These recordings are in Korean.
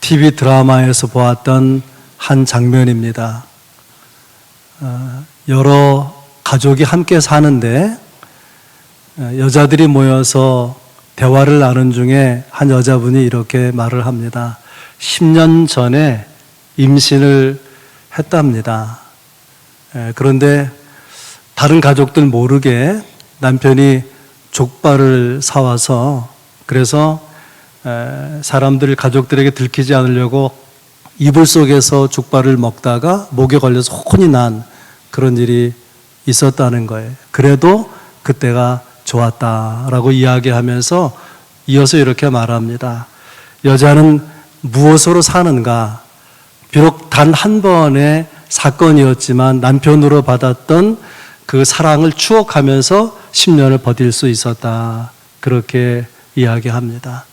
TV 드라마에서 보았던 한 장면입니다. 여러 가족이 함께 사는데 여자들이 모여서 대화를 나눈 중에 한 여자분이 이렇게 말을 합니다. 10년 전에 임신을 했답니다. 그런데 다른 가족들 모르게 남편이 족발을 사와서 그래서 사람들, 가족들에게 들키지 않으려고 이불 속에서 족발을 먹다가 목에 걸려서 혼이 난 그런 일이 있었다는 거예요. 그래도 그때가 좋았다라고 이야기하면서 이어서 이렇게 말합니다. 여자는 무엇으로 사는가? 비록 단 한 번의 사건이었지만 남편으로 받았던 그 사랑을 추억하면서 10년을 버틸 수 있었다. 그렇게 이야기합니다.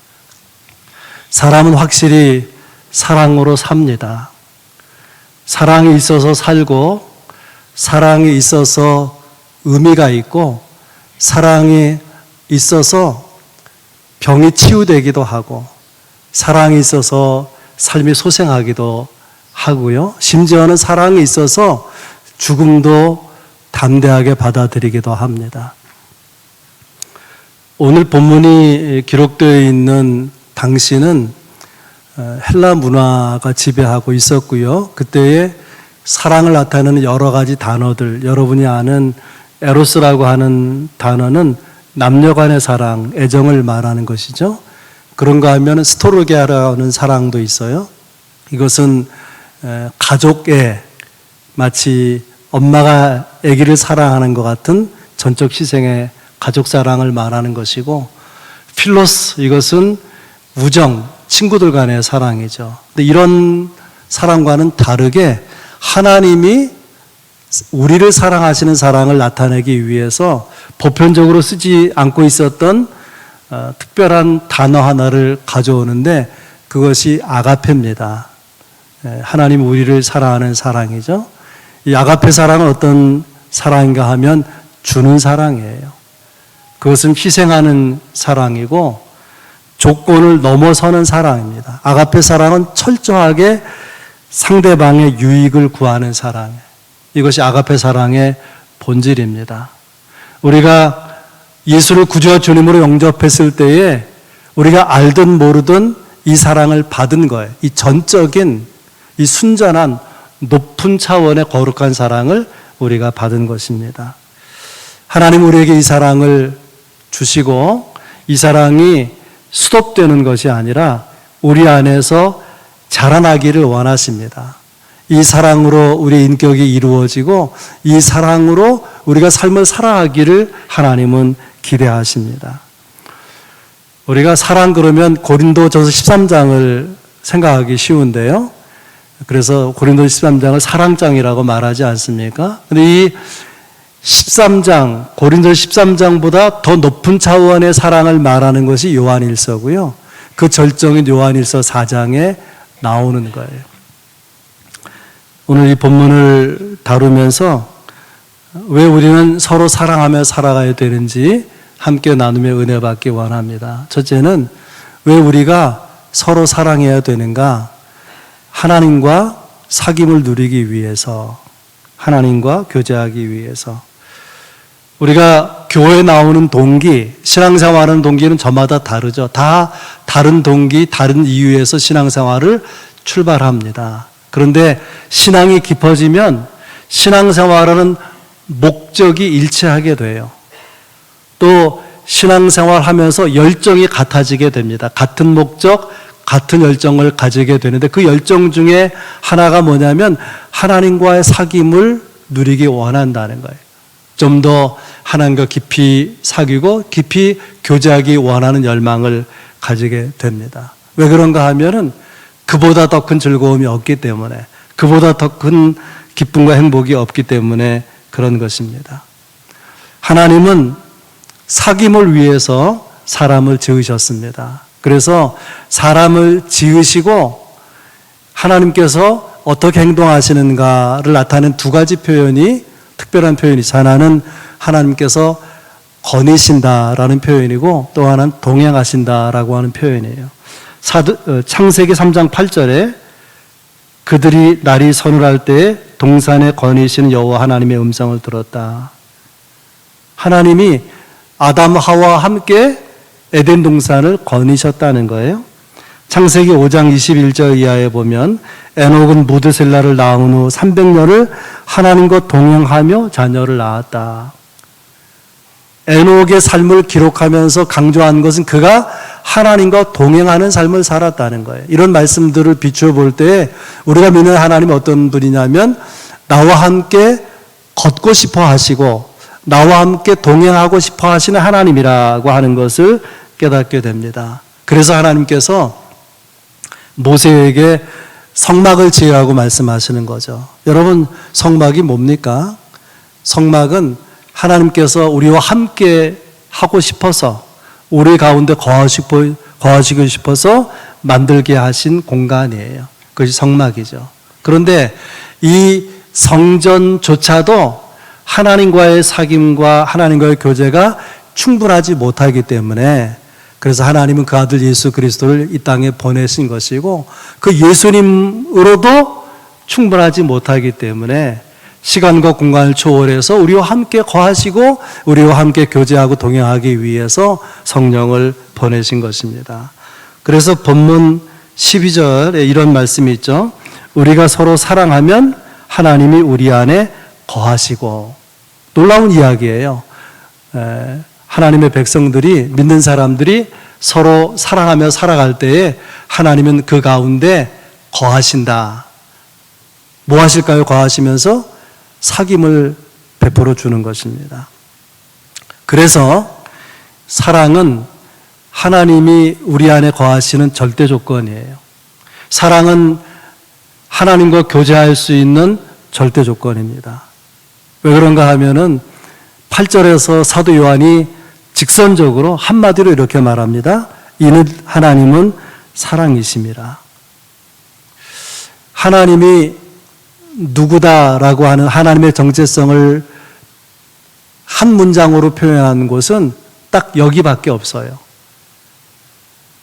사람은 확실히 사랑으로 삽니다. 사랑이 있어서 살고, 사랑이 있어서 의미가 있고, 사랑이 있어서 병이 치유되기도 하고, 사랑이 있어서 삶이 소생하기도 하고요. 심지어는 사랑이 있어서 죽음도 담대하게 받아들이기도 합니다. 오늘 본문이 기록되어 있는 당시는 헬라 문화가 지배하고 있었고요. 그때의 사랑을 나타내는 여러 가지 단어들, 여러분이 아는 에로스라고 하는 단어는 남녀 간의 사랑, 애정을 말하는 것이죠. 그런가 하면 스토르게라는 사랑도 있어요. 이것은 가족의 마치 엄마가 아기를 사랑하는 것 같은 전적 희생의 가족 사랑을 말하는 것이고, 필로스, 이것은 우정, 친구들 간의 사랑이죠. 근데 이런 사랑과는 다르게 하나님이 우리를 사랑하시는 사랑을 나타내기 위해서 보편적으로 쓰지 않고 있었던 특별한 단어 하나를 가져오는데 그것이 아가페입니다. 하나님 우리를 사랑하는 사랑이죠. 이 아가페 사랑은 어떤 사랑인가 하면 주는 사랑이에요. 그것은 희생하는 사랑이고 조건을 넘어서는 사랑입니다. 아가페 사랑은 철저하게 상대방의 유익을 구하는 사랑이에요. 이것이 아가페 사랑의 본질입니다. 우리가 예수를 구주와 주님으로 영접했을 때에 우리가 알든 모르든 이 사랑을 받은 거예요. 이 전적인, 이 순전한 높은 차원의 거룩한 사랑을 우리가 받은 것입니다. 하나님 우리에게 이 사랑을 주시고 이 사랑이 수독되는 것이 아니라 우리 안에서 자라나기를 원하십니다. 이 사랑으로 우리의 인격이 이루어지고 이 사랑으로 우리가 삶을 살아가기를 하나님은 기대하십니다. 우리가 사랑 그러면 고린도전서 13장을 생각하기 쉬운데요. 그래서 고린도전서 13장을 사랑장이라고 말하지 않습니까? 근데 이 13장, 고린도전서 13장보다 더 높은 차원의 사랑을 말하는 것이 요한일서고요. 그 절정인 요한일서 4장에 나오는 거예요. 오늘 이 본문을 다루면서 왜 우리는 서로 사랑하며 살아가야 되는지 함께 나누며 은혜 받기 원합니다. 첫째는 왜 우리가 서로 사랑해야 되는가? 하나님과 사귐을 누리기 위해서, 하나님과 교제하기 위해서. 우리가 교회에 나오는 동기, 신앙생활하는 동기는 저마다 다르죠. 다 다른 동기, 다른 이유에서 신앙생활을 출발합니다. 그런데 신앙이 깊어지면 신앙생활하는 목적이 일치하게 돼요. 또 신앙생활 하면서 열정이 같아지게 됩니다. 같은 목적, 같은 열정을 가지게 되는데 그 열정 중에 하나가 뭐냐면 하나님과의 사귐을 누리기 원한다는 거예요. 좀 더 하나님과 깊이 사귀고 깊이 교제하기 원하는 열망을 가지게 됩니다. 왜 그런가 하면은 그보다 더 큰 즐거움이 없기 때문에, 그보다 더 큰 기쁨과 행복이 없기 때문에 그런 것입니다. 하나님은 사귐을 위해서 사람을 지으셨습니다. 그래서 사람을 지으시고 하나님께서 어떻게 행동하시는가를 나타내는 두 가지 표현이 특별한 표현이죠. 하나는 하나님께서 거니신다라는 표현이고 또 하나는 동행하신다라고 하는 표현이에요. 창세기 3장 8절에 그들이 날이 서늘할 때에 동산에 거니시는 여호와 하나님의 음성을 들었다. 하나님이 아담 하와와 함께 에덴 동산을 거니셨다는 거예요. 창세기 5장 21절 이하에 보면 에녹은 무드셀라를 낳은 후 300년을 하나님과 동행하며 자녀를 낳았다. 에녹의 삶을 기록하면서 강조한 것은 그가 하나님과 동행하는 삶을 살았다는 거예요. 이런 말씀들을 비추어 볼 때 우리가 믿는 하나님이 어떤 분이냐면 나와 함께 걷고 싶어 하시고 나와 함께 동행하고 싶어 하시는 하나님이라고 하는 것을 깨닫게 됩니다. 그래서 하나님께서 모세에게 성막을 지으라고 말씀하시는 거죠. 여러분, 성막이 뭡니까? 성막은 하나님께서 우리와 함께 하고 싶어서 우리 가운데 거하시고 싶어서 만들게 하신 공간이에요. 그것이 성막이죠. 그런데 이 성전조차도 하나님과의 사귐과 하나님과의 교제가 충분하지 못하기 때문에 그래서 하나님은 그 아들 예수 그리스도를 이 땅에 보내신 것이고 그 예수님으로도 충분하지 못하기 때문에 시간과 공간을 초월해서 우리와 함께 거하시고 우리와 함께 교제하고 동행하기 위해서 성령을 보내신 것입니다. 그래서 본문 12절에 이런 말씀이 있죠. 우리가 서로 사랑하면 하나님이 우리 안에 거하시고. 놀라운 이야기예요. 하나님의 백성들이, 믿는 사람들이 서로 사랑하며 살아갈 때에 하나님은 그 가운데 거하신다. 뭐 하실까요? 거하시면서 사귐을 베풀어 주는 것입니다. 그래서 사랑은 하나님이 우리 안에 거하시는 절대 조건이에요. 사랑은 하나님과 교제할 수 있는 절대 조건입니다. 왜 그런가 하면은 8절에서 사도 요한이 직선적으로 한마디로 이렇게 말합니다. 이는 하나님은 사랑이심이라. 하나님이 누구다라고 하는 하나님의 정체성을 한 문장으로 표현하는 곳은 딱 여기밖에 없어요.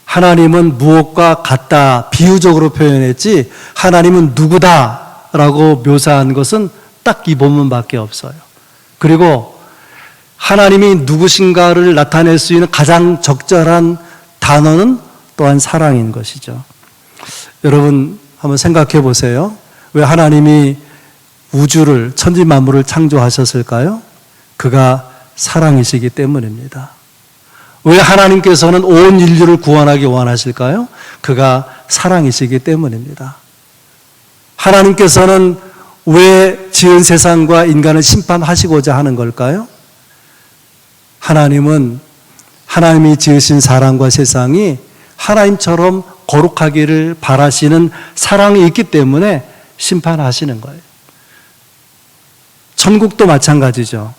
하나님은 무엇과 같다, 비유적으로 표현했지 하나님은 누구다라고 묘사한 것은 딱 이 본문밖에 없어요. 그리고 하나님이 누구신가를 나타낼 수 있는 가장 적절한 단어는 또한 사랑인 것이죠. 여러분 한번 생각해 보세요. 왜 하나님이 우주를, 천지 만물을 창조하셨을까요? 그가 사랑이시기 때문입니다. 왜 하나님께서는 온 인류를 구원하기 원하실까요? 그가 사랑이시기 때문입니다. 하나님께서는 왜 지은 세상과 인간을 심판하시고자 하는 걸까요? 하나님은 하나님이 지으신 사람과 세상이 하나님처럼 거룩하기를 바라시는 사랑이 있기 때문에 심판하시는 거예요. 천국도 마찬가지죠.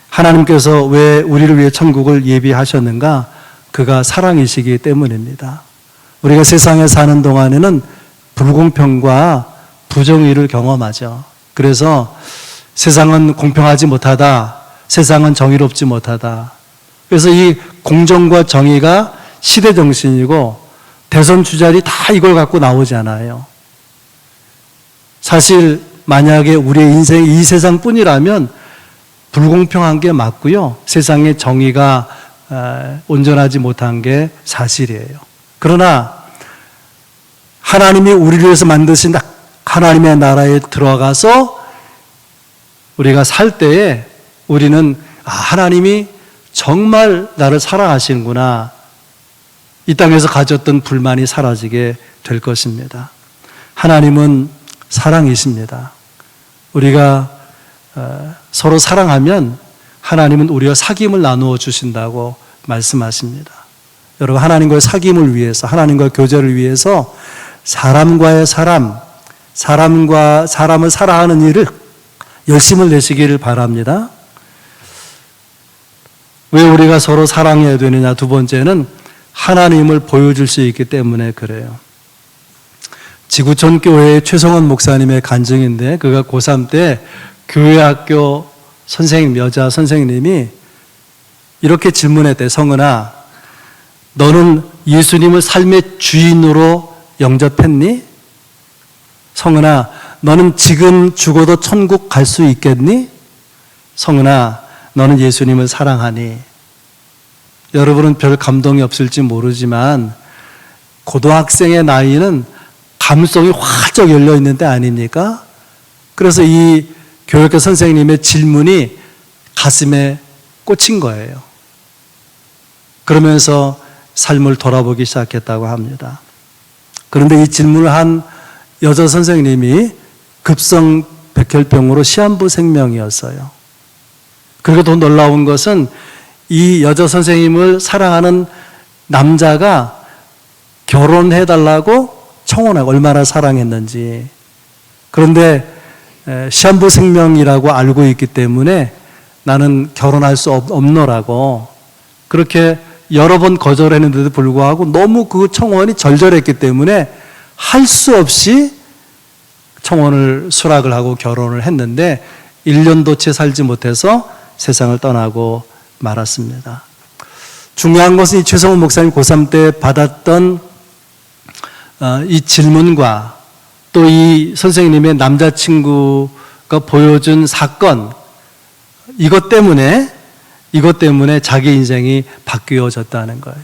하나님께서 왜 우리를 위해 천국을 예비하셨는가? 그가 사랑이시기 때문입니다. 우리가 세상에 사는 동안에는 불공평과 부정의를 경험하죠. 그래서 세상은 공평하지 못하다. 세상은 정의롭지 못하다. 그래서 이 공정과 정의가 시대 정신이고 대선 주자들이 다 이걸 갖고 나오잖아요. 사실 만약에 우리의 인생이 이 세상뿐이라면 불공평한 게 맞고요. 세상의 정의가 온전하지 못한 게 사실이에요. 그러나 하나님이 우리를 위해서 만드신 하나님의 나라에 들어가서 우리가 살 때에 우리는 하나님이 정말 나를 사랑하시는구나. 이 땅에서 가졌던 불만이 사라지게 될 것입니다. 하나님은 사랑이십니다. 우리가 서로 사랑하면 하나님은 우리와 사귐을 나누어 주신다고 말씀하십니다. 여러분, 하나님과의 사귐을 위해서, 하나님과의 교제를 위해서 사람과의 사람과 사람을 사랑하는 일을 열심을 내시기를 바랍니다. 왜 우리가 서로 사랑해야 되느냐? 두 번째는 하나님을 보여줄 수 있기 때문에 그래요. 지구촌 교회의 최성원 목사님의 간증인데 그가 고3 때 교회학교 선생님, 여자 선생님이 이렇게 질문했대. 성은아, 너는 예수님을 삶의 주인으로 영접했니? 성은아, 너는 지금 죽어도 천국 갈 수 있겠니? 성은아, 너는 예수님을 사랑하니? 여러분은 별 감동이 없을지 모르지만 고등학생의 나이는 감성이 활짝 열려 있는 때 아닙니까? 그래서 이 교육교 선생님의 질문이 가슴에 꽂힌 거예요. 그러면서 삶을 돌아보기 시작했다고 합니다. 그런데 이 질문을 한 여자 선생님이 급성 백혈병으로 시한부 생명이었어요. 그리고 더 놀라운 것은 이 여자 선생님을 사랑하는 남자가 결혼해달라고 청혼하고 얼마나 사랑했는지. 그런데 시한부 생명이라고 알고 있기 때문에 나는 결혼할 수 없노라고 그렇게 여러 번 거절했는데도 불구하고 너무 그 청혼이 절절했기 때문에 할 수 없이 청혼을 수락을 하고 결혼을 했는데 1년도 채 살지 못해서 세상을 떠나고 말았습니다. 중요한 것은 이 최성훈 목사님 고3 때 받았던 이 질문과 또 이 선생님의 남자친구가 보여준 사건, 이것 때문에 자기 인생이 바뀌어졌다는 거예요.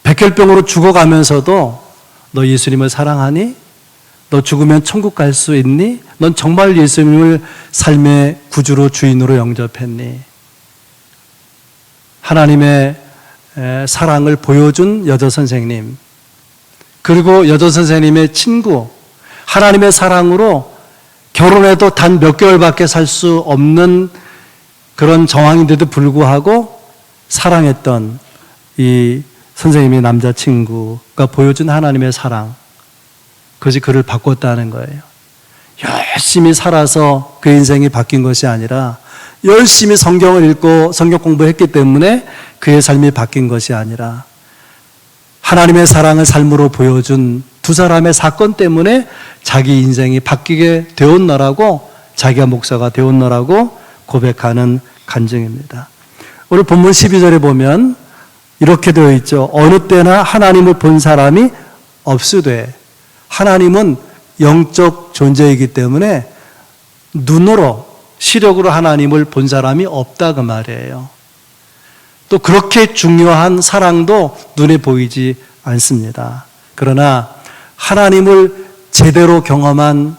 백혈병으로 죽어가면서도 너 예수님을 사랑하니? 너 죽으면 천국 갈 수 있니? 넌 정말 예수님을 삶의 구주로 주인으로 영접했니? 하나님의 사랑을 보여준 여자 선생님, 그리고 여자 선생님의 친구, 하나님의 사랑으로 결혼해도 단 몇 개월밖에 살 수 없는 그런 정황인데도 불구하고 사랑했던 이 선생님의 남자친구가 보여준 하나님의 사랑, 그것이 그를 바꿨다는 거예요. 열심히 살아서 그 인생이 바뀐 것이 아니라 열심히 성경을 읽고 성경 공부했기 때문에 그의 삶이 바뀐 것이 아니라 하나님의 사랑을 삶으로 보여준 두 사람의 사건 때문에 자기 인생이 바뀌게 되었노라고, 자기가 목사가 되었노라고 고백하는 간증입니다. 오늘 본문 12절에 보면 이렇게 되어 있죠. 어느 때나 하나님을 본 사람이 없으되, 하나님은 영적 존재이기 때문에 눈으로, 시력으로 하나님을 본 사람이 없다 그 말이에요. 또 그렇게 중요한 사랑도 눈에 보이지 않습니다. 그러나 하나님을 제대로 경험한,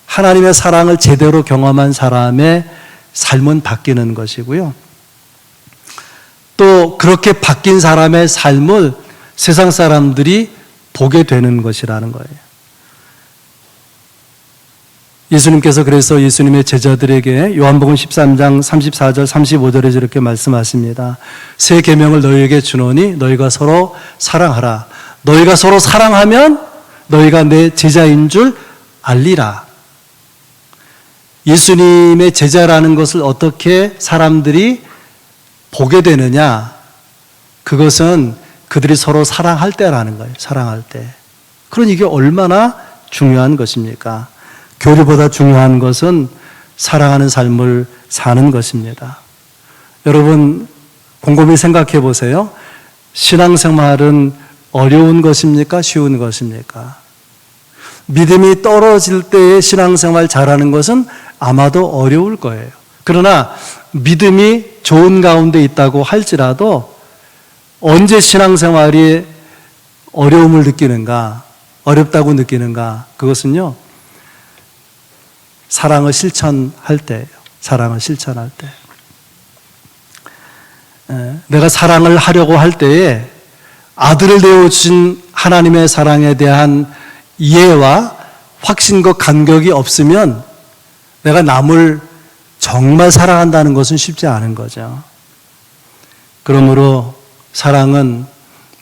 하나님의 사랑을 제대로 경험한 사람의 삶은 바뀌는 것이고요. 또 그렇게 바뀐 사람의 삶을 세상 사람들이 보게 되는 것이라는 거예요. 예수님께서 그래서 예수님의 제자들에게 요한복음 13장 34절 35절에 이렇게 말씀하십니다. 새 계명을 너희에게 주노니 너희가 서로 사랑하라. 너희가 서로 사랑하면 너희가 내 제자인 줄 알리라. 예수님의 제자라는 것을 어떻게 사람들이 보게 되느냐? 그것은 그들이 서로 사랑할 때라는 거예요. 사랑할 때. 그러니 이게 얼마나 중요한 것입니까? 교리보다 중요한 것은 사랑하는 삶을 사는 것입니다. 여러분, 곰곰이 생각해 보세요. 신앙생활은 어려운 것입니까? 쉬운 것입니까? 믿음이 떨어질 때의 신앙생활 잘하는 것은 아마도 어려울 거예요. 그러나 믿음이 좋은 가운데 있다고 할지라도 언제 신앙생활이 어려움을 느끼는가, 어렵다고 느끼는가, 그것은요, 사랑을 실천할 때예요. 사랑을 실천할 때. 내가 사랑을 하려고 할 때에 아들을 내어주신 하나님의 사랑에 대한 이해와 확신과 감격이 없으면 내가 남을 정말 사랑한다는 것은 쉽지 않은 거죠. 그러므로 사랑은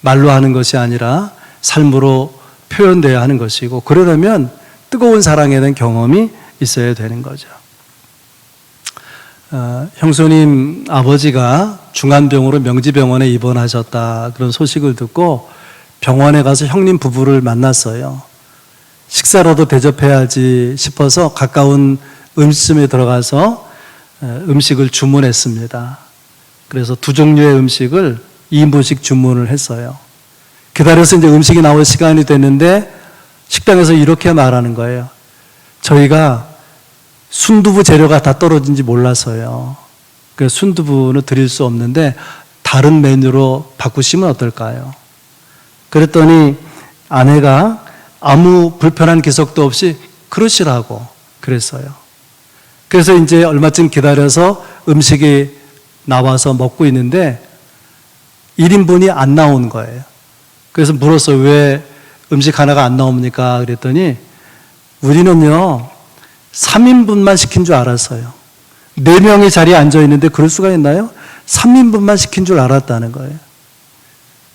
말로 하는 것이 아니라 삶으로 표현되어야 하는 것이고, 그러려면 뜨거운 사랑에 대한 경험이 있어야 되는 거죠. 형수님 아버지가 중환병으로 명지병원에 입원하셨다, 그런 소식을 듣고 병원에 가서 형님 부부를 만났어요. 식사라도 대접해야지 싶어서 가까운 음식점에 들어가서 음식을 주문했습니다. 그래서 두 종류의 음식을 2인분씩 주문을 했어요. 기다려서 이제 음식이 나올 시간이 됐는데 식당에서 이렇게 말하는 거예요. 저희가 순두부 재료가 다 떨어진지 몰라서요. 그래서 순두부는 드릴 수 없는데 다른 메뉴로 바꾸시면 어떨까요? 그랬더니 아내가 아무 불편한 기색도 없이 그러시라고 그랬어요. 그래서 이제 얼마쯤 기다려서 음식이 나와서 먹고 있는데 1인분이 안 나온 거예요. 그래서 물었어요. 왜 음식 하나가 안 나옵니까? 그랬더니 우리는요 3인분만 시킨 줄 알았어요. 4명이 자리에 앉아 있는데 그럴 수가 있나요? 3인분만 시킨 줄 알았다는 거예요.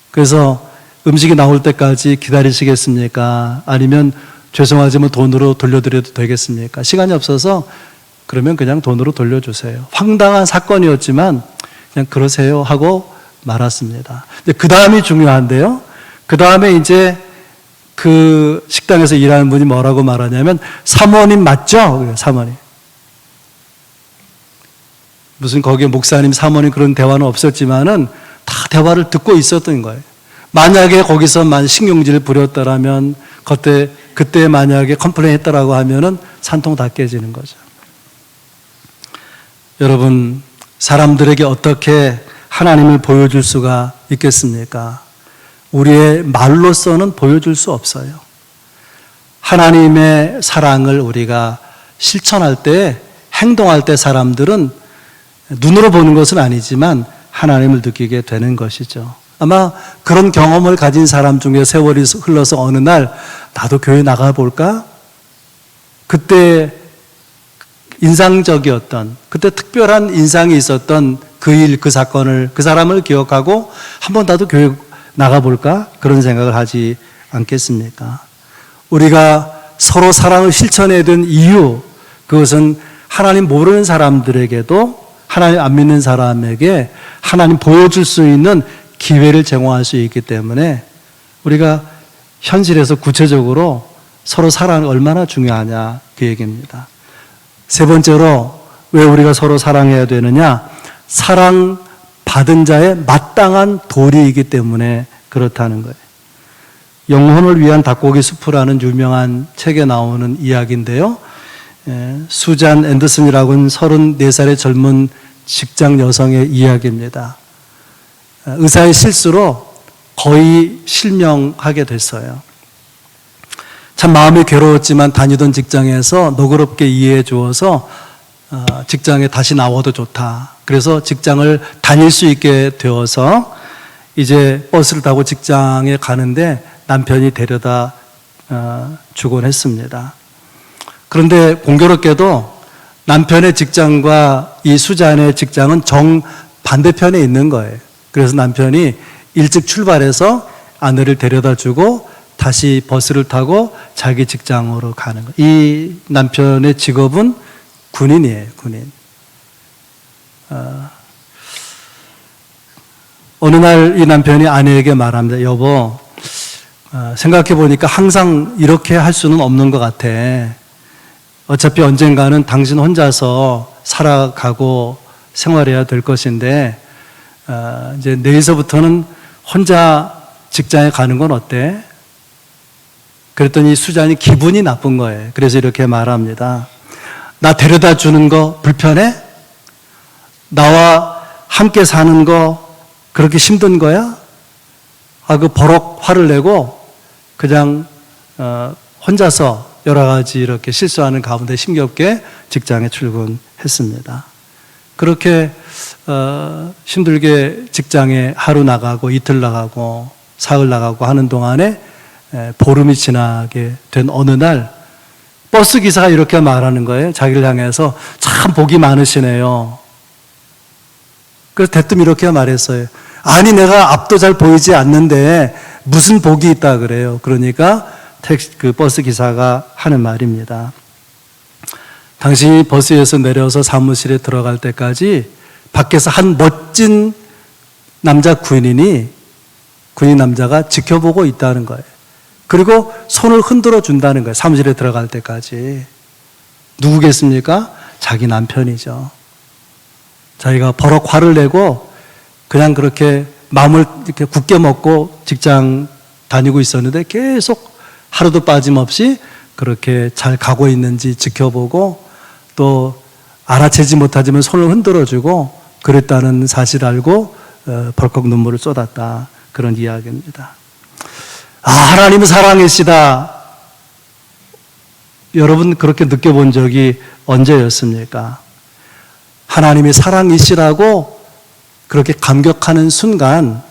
그래서 음식이 나올 때까지 기다리시겠습니까? 아니면 죄송하지만 돈으로 돌려드려도 되겠습니까? 시간이 없어서 그러면 그냥 돈으로 돌려주세요. 황당한 사건이었지만 그냥 그러세요 하고 말았습니다. 그 다음이 중요한데요. 그 다음에 이제 그 식당에서 일하는 분이 뭐라고 말하냐면 사모님 맞죠? 그래요, 사모님. 무슨 거기에 목사님, 사모님 그런 대화는 없었지만은 다 대화를 듣고 있었던 거예요. 만약에 거기서만 신경질을 부렸더라면 그때 만약에 컴플레인 했다라고 하면은 산통 다 깨지는 거죠. 여러분, 사람들에게 어떻게 하나님을 보여줄 수가 있겠습니까? 우리의 말로서는 보여줄 수 없어요. 하나님의 사랑을 우리가 실천할 때, 행동할 때 사람들은 눈으로 보는 것은 아니지만 하나님을 느끼게 되는 것이죠. 아마 그런 경험을 가진 사람 중에 세월이 흘러서 어느 날 나도 교회 나가볼까? 그때 인상적이었던, 그때 특별한 인상이 있었던 그 일, 그 사건을, 그 사람을 기억하고 한번 나도 교회 나가볼까? 그런 생각을 하지 않겠습니까? 우리가 서로 사랑을 실천해야 된 이유, 그것은 하나님 모르는 사람들에게도 하나님 안 믿는 사람에게 하나님 보여줄 수 있는 기회를 제공할 수 있기 때문에 우리가 현실에서 구체적으로 서로 사랑이 얼마나 중요하냐 그 얘기입니다. 세 번째로 왜 우리가 서로 사랑해야 되느냐? 사랑받은 자의 마땅한 도리이기 때문에 그렇다는 거예요. 영혼을 위한 닭고기 수프라는 유명한 책에 나오는 이야기인데요. 수잔 앤더슨이라고는 34살의 젊은 직장 여성의 이야기입니다. 의사의 실수로 거의 실명하게 됐어요. 참 마음이 괴로웠지만 다니던 직장에서 너그럽게 이해해 주어서 직장에 다시 나와도 좋다. 그래서 직장을 다닐 수 있게 되어서 이제 버스를 타고 직장에 가는데 남편이 데려다 주곤 했습니다. 그런데 공교롭게도 남편의 직장과 이 수잔의 직장은 정반대편에 있는 거예요. 그래서 남편이 일찍 출발해서 아내를 데려다 주고 다시 버스를 타고 자기 직장으로 가는 거예요. 이 남편의 직업은 군인이에요, 군인. 어느 날 이 남편이 아내에게 말합니다. 여보, 생각해 보니까 항상 이렇게 할 수는 없는 것 같아. 어차피 언젠가는 당신 혼자서 살아가고 생활해야 될 것인데, 이제 내일서부터는 혼자 직장에 가는 건 어때? 그랬더니 수잔이 기분이 나쁜 거예요. 그래서 이렇게 말합니다. 나 데려다 주는 거 불편해? 나와 함께 사는 거 그렇게 힘든 거야? 그 버럭 화를 내고 그냥 혼자서 여러 가지 이렇게 실수하는 가운데 힘겹게 직장에 출근했습니다. 그렇게 힘들게 직장에 하루 나가고 이틀 나가고 사흘 나가고 하는 동안에 보름이 지나게 된 어느 날 버스 기사가 이렇게 말하는 거예요. 자기를 향해서 참 복이 많으시네요. 그래서 대뜸 이렇게 말했어요. 아니 내가 앞도 잘 보이지 않는데 무슨 복이 있다 그래요. 그러니까 그 버스 기사가 하는 말입니다. 당신이 버스에서 내려서 사무실에 들어갈 때까지 밖에서 한 멋진 남자 군인 남자가 지켜보고 있다는 거예요. 그리고 손을 흔들어 준다는 거예요. 사무실에 들어갈 때까지. 누구겠습니까? 자기 남편이죠. 자기가 버럭 화를 내고 그냥 그렇게 마음을 이렇게 굳게 먹고 직장 다니고 있었는데 계속 하루도 빠짐없이 그렇게 잘 가고 있는지 지켜보고 또 알아채지 못하지만 손을 흔들어주고 그랬다는 사실을 알고 벌컥 눈물을 쏟았다. 그런 이야기입니다. 하나님은 사랑이시다. 여러분 그렇게 느껴본 적이 언제였습니까? 하나님이 사랑이시라고 그렇게 감격하는 순간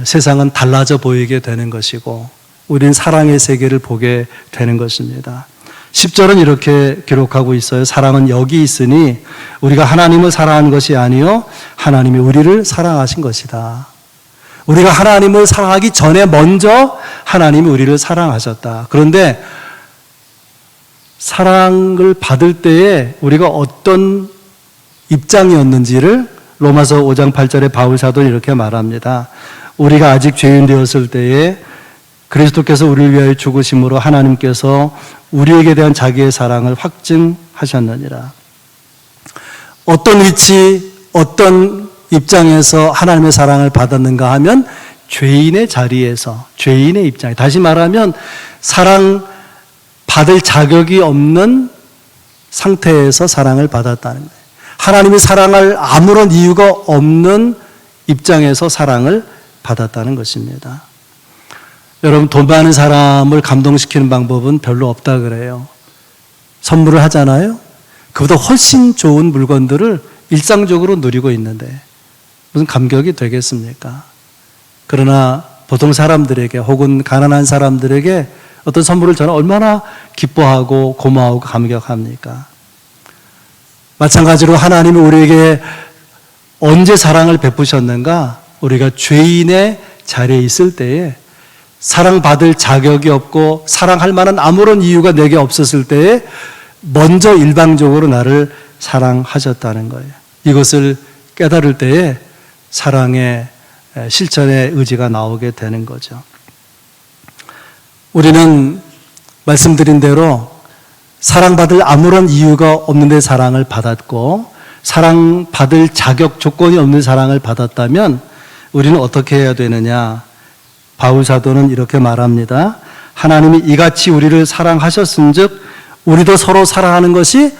세상은 달라져 보이게 되는 것이고 우린 사랑의 세계를 보게 되는 것입니다. 10절은 이렇게 기록하고 있어요. 사랑은 여기 있으니 우리가 하나님을 사랑한 것이 아니요 하나님이 우리를 사랑하신 것이다. 우리가 하나님을 사랑하기 전에 먼저 하나님이 우리를 사랑하셨다. 그런데 사랑을 받을 때에 우리가 어떤 입장이었는지를 로마서 5장 8절에 바울 사도는 이렇게 말합니다. 우리가 아직 죄인 되었을 때에 그리스도께서 우리를 위하여 죽으심으로 하나님께서 우리에게 대한 자기의 사랑을 확증하셨느니라. 어떤 위치, 어떤 입장에서 하나님의 사랑을 받았는가 하면 죄인의 자리에서, 죄인의 입장에, 다시 말하면 사랑 받을 자격이 없는 상태에서 사랑을 받았다는 거예요. 하나님이 사랑할 아무런 이유가 없는 입장에서 사랑을 받았다는 것입니다. 여러분, 돈 많은 사람을 감동시키는 방법은 별로 없다 그래요. 선물을 하잖아요. 그보다 훨씬 좋은 물건들을 일상적으로 누리고 있는데 무슨 감격이 되겠습니까? 그러나 보통 사람들에게 혹은 가난한 사람들에게 어떤 선물을 저는 얼마나 기뻐하고 고마워하고 감격합니까? 마찬가지로 하나님이 우리에게 언제 사랑을 베푸셨는가? 우리가 죄인의 자리에 있을 때에 사랑받을 자격이 없고 사랑할 만한 아무런 이유가 내게 없었을 때에 먼저 일방적으로 나를 사랑하셨다는 거예요. 이것을 깨달을 때에 사랑의 실천의 의지가 나오게 되는 거죠. 우리는 말씀드린 대로 사랑받을 아무런 이유가 없는데 사랑을 받았고 사랑받을 자격 조건이 없는 사랑을 받았다면 우리는 어떻게 해야 되느냐? 바울 사도는 이렇게 말합니다. 하나님이 이같이 우리를 사랑하셨은즉 우리도 서로 사랑하는 것이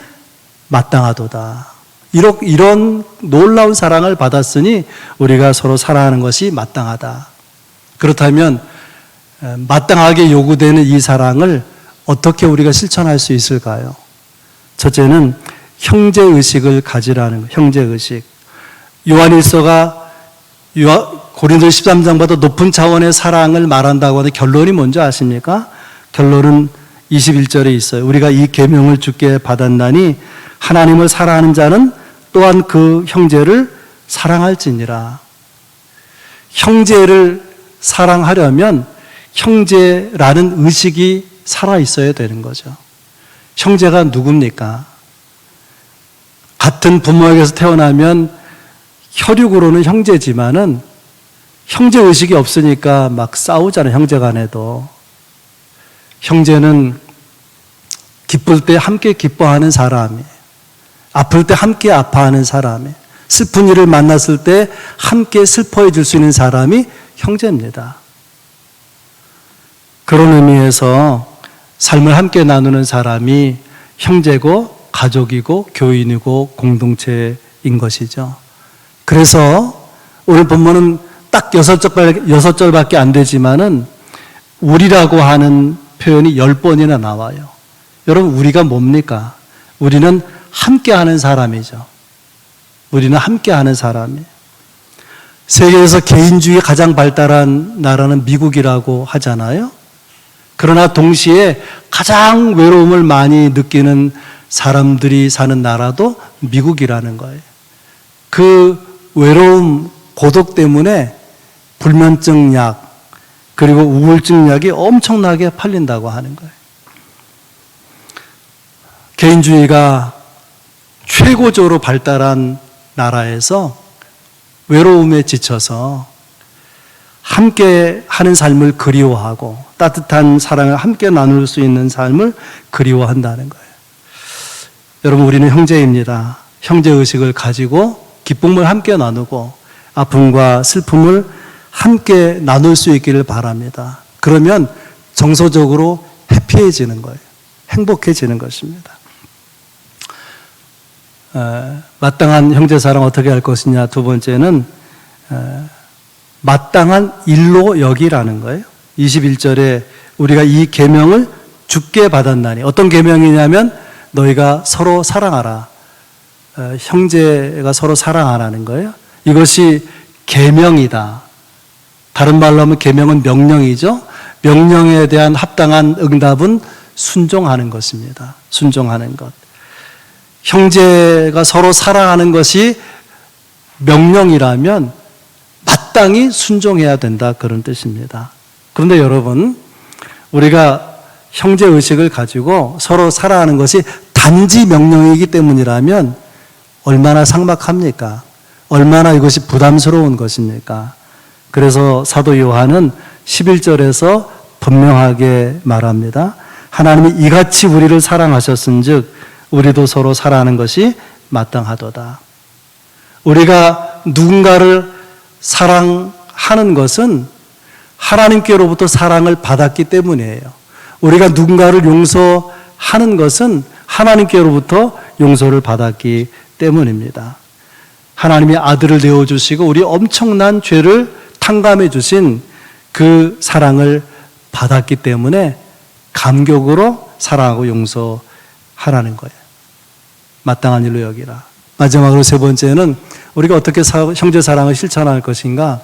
마땅하도다. 이런 놀라운 사랑을 받았으니 우리가 서로 사랑하는 것이 마땅하다. 그렇다면 마땅하게 요구되는 이 사랑을 어떻게 우리가 실천할 수 있을까요? 첫째는 형제의식을 가지라는 거예요. 형제의식. 요한일서가 고린도 13장보다 높은 차원의 사랑을 말한다고 하는 결론이 뭔지 아십니까? 결론은 21절에 있어요. 우리가 이 계명을 주께 받았나니 하나님을 사랑하는 자는 또한 그 형제를 사랑할지니라. 형제를 사랑하려면 형제라는 의식이 살아있어야 되는 거죠. 형제가 누굽니까? 같은 부모에게서 태어나면 혈육으로는 형제지만은 형제의식이 없으니까 막 싸우잖아요. 형제 간에도. 형제는 기쁠 때 함께 기뻐하는 사람이에요. 아플 때 함께 아파하는 사람이에요. 슬픈 일을 만났을 때 함께 슬퍼해 줄 수 있는 사람이 형제입니다. 그런 의미에서 삶을 함께 나누는 사람이 형제고 가족이고 교인이고 공동체인 것이죠. 그래서 오늘 본문은 딱 6절밖에 안 되지만은 우리라고 하는 표현이 10번이나 나와요. 여러분, 우리가 뭡니까? 우리는 함께하는 사람이죠. 우리는 함께하는 사람이에요. 세계에서 개인주의 가장 발달한 나라는 미국이라고 하잖아요. 그러나 동시에 가장 외로움을 많이 느끼는 사람들이 사는 나라도 미국이라는 거예요. 그 외로움, 고독 때문에 불면증 약, 그리고 우울증 약이 엄청나게 팔린다고 하는 거예요. 개인주의가 최고조로 발달한 나라에서 외로움에 지쳐서 함께 하는 삶을 그리워하고 따뜻한 사랑을 함께 나눌 수 있는 삶을 그리워한다는 거예요. 여러분, 우리는 형제입니다. 형제의식을 가지고 기쁨을 함께 나누고 아픔과 슬픔을 함께 나눌 수 있기를 바랍니다. 그러면 정서적으로 해피해지는 거예요. 행복해지는 것입니다. 마땅한 형제사랑 어떻게 할 것이냐. 두 번째는 마땅한 일로 여기라는 거예요. 21절에 우리가 이 계명을 주께 받았나니, 어떤 계명이냐면 너희가 서로 사랑하라. 형제가 서로 사랑하라는 거예요. 이것이 계명이다. 다른 말로 하면 계명은 명령이죠. 명령에 대한 합당한 응답은 순종하는 것입니다. 순종하는 것. 형제가 서로 사랑하는 것이 명령이라면 마땅히 순종해야 된다, 그런 뜻입니다. 그런데 여러분, 우리가 형제의식을 가지고 서로 사랑하는 것이 단지 명령이기 때문이라면 얼마나 삭막합니까? 얼마나 이것이 부담스러운 것입니까? 그래서 사도 요한은 11절에서 분명하게 말합니다. 하나님이 이같이 우리를 사랑하셨은즉 우리도 서로 사랑하는 것이 마땅하도다. 우리가 누군가를 사랑하는 것은 하나님께로부터 사랑을 받았기 때문이에요. 우리가 누군가를 용서하는 것은 하나님께로부터 용서를 받았기 때문입니다. 하나님이 아들을 내어주시고 우리 엄청난 죄를 탕감해 주신 그 사랑을 받았기 때문에 감격으로 사랑하고 용서하라는 거예요. 마땅한 일로 여기라. 마지막으로 세 번째는 우리가 어떻게 형제 사랑을 실천할 것인가?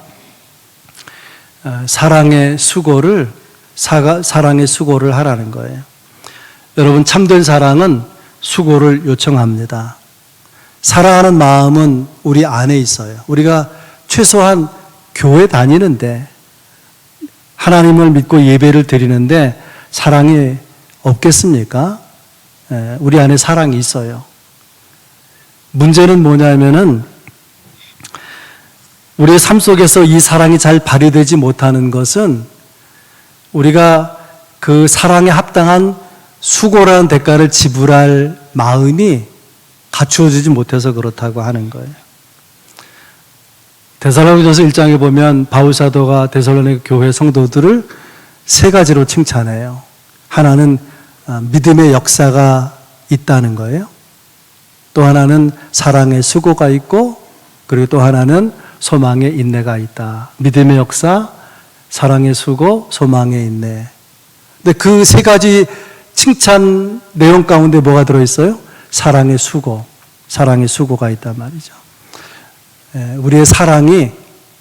사랑의 수고를 하라는 거예요. 여러분, 참된 사랑은 수고를 요청합니다. 사랑하는 마음은 우리 안에 있어요. 우리가 최소한 교회 다니는데, 하나님을 믿고 예배를 드리는데 사랑이 없겠습니까? 우리 안에 사랑이 있어요. 문제는 뭐냐면은 우리의 삶 속에서 이 사랑이 잘 발휘되지 못하는 것은 우리가 그 사랑에 합당한 수고라는 대가를 지불할 마음이 갖추어지지 못해서 그렇다고 하는 거예요. 데살로니가서 1장에 보면 바울사도가 데살로니가 교회 성도들을 세 가지로 칭찬해요. 하나는 믿음의 역사가 있다는 거예요. 또 하나는 사랑의 수고가 있고, 그리고 또 하나는 소망의 인내가 있다. 믿음의 역사, 사랑의 수고, 소망의 인내. 근데 그 세 가지 칭찬 내용 가운데 뭐가 들어있어요? 사랑의 수고, 사랑의 수고가 있단 말이죠. 우리의 사랑이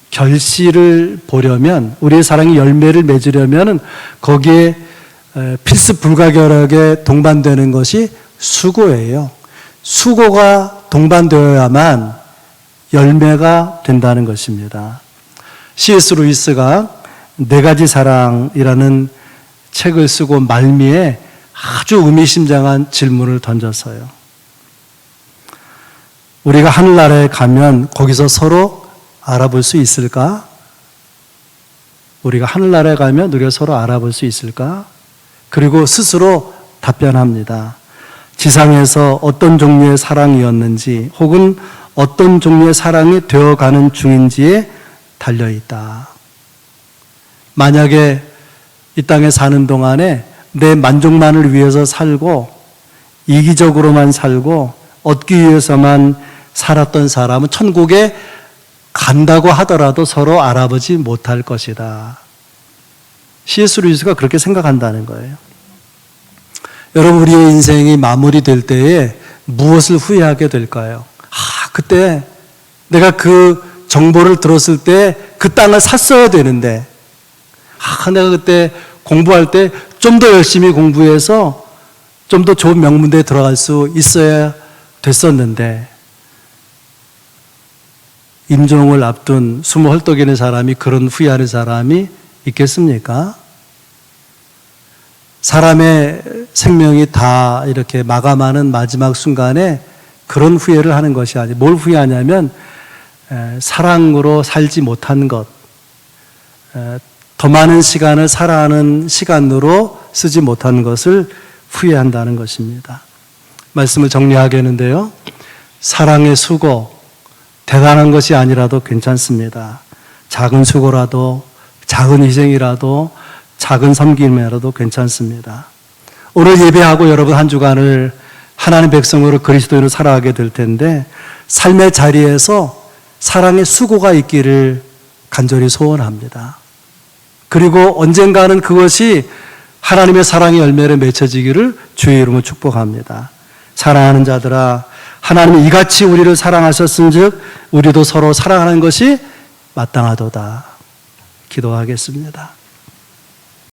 결실을 보려면, 우리의 사랑이 열매를 맺으려면 거기에 필수 불가결하게 동반되는 것이 수고예요. 수고가 동반되어야만 열매가 된다는 것입니다. C.S. 루이스가 네 가지 사랑이라는 책을 쓰고 말미에 아주 의미심장한 질문을 던졌어요. 우리가 하늘나라에 가면 거기서 서로 알아볼 수 있을까? 우리가 하늘나라에 가면 우리가 서로 알아볼 수 있을까? 그리고 스스로 답변합니다. 지상에서 어떤 종류의 사랑이었는지 혹은 어떤 종류의 사랑이 되어가는 중인지에 달려있다. 만약에 이 땅에 사는 동안에 내 만족만을 위해서 살고 이기적으로만 살고 얻기 위해서만 살았던 사람은 천국에 간다고 하더라도 서로 알아보지 못할 것이다. C.S. 루이스가 그렇게 생각한다는 거예요. 여러분, 우리의 인생이 마무리될 때에 무엇을 후회하게 될까요? 그때 내가 그 정보를 들었을 때 그 땅을 샀어야 되는데, 내가 그때 공부할 때 좀 더 열심히 공부해서 좀 더 좋은 명문대에 들어갈 수 있어야 됐었는데, 임종을 앞둔 숨을 헐떡이는 사람이 그런 후회하는 사람이 있겠습니까? 사람의 생명이 다 이렇게 마감하는 마지막 순간에 그런 후회를 하는 것이 아니고, 뭘 후회하냐면 사랑으로 살지 못한 것, 더 많은 시간을 사랑하는 시간으로 쓰지 못한 것을 후회한다는 것입니다. 말씀을 정리하겠는데요, 사랑의 수고, 대단한 것이 아니라도 괜찮습니다. 작은 수고라도, 작은 희생이라도, 작은 섬김이라도 괜찮습니다. 오늘 예배하고 여러분 한 주간을 하나님 백성으로 그리스도인으로 살아가게 될 텐데 삶의 자리에서 사랑의 수고가 있기를 간절히 소원합니다. 그리고 언젠가는 그것이 하나님의 사랑의 열매로 맺혀지기를 주의 이름으로 축복합니다. 사랑하는 자들아, 하나님이 이같이 우리를 사랑하셨은즉 우리도 서로 사랑하는 것이 마땅하도다. 기도하겠습니다.